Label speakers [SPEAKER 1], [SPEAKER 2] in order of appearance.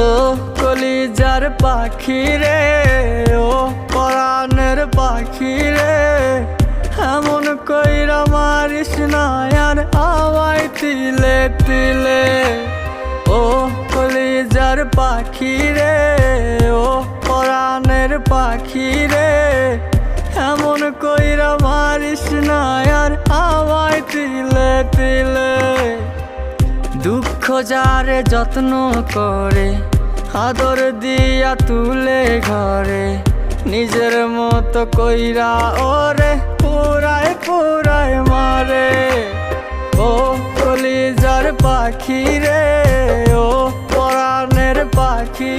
[SPEAKER 1] ও কলিজার পাখি রে, ও পরাণের পাখি রে, এমন কইরা মারিস না আর আমায় তিলে তিলে। ও কলিজার পাখি রে, ও পরাণের পাখি রে, এমন কইরা মারিস না আর আমায় তিলে তিলে। দুঃখ যারে যত্ন করে, আদর দিয়া তুলে ঘরে, নিজের মতো কইরা ওরে পুরায় পুরায় মারে। ও কলিজার পাখি রে, ও পরাণের পাখি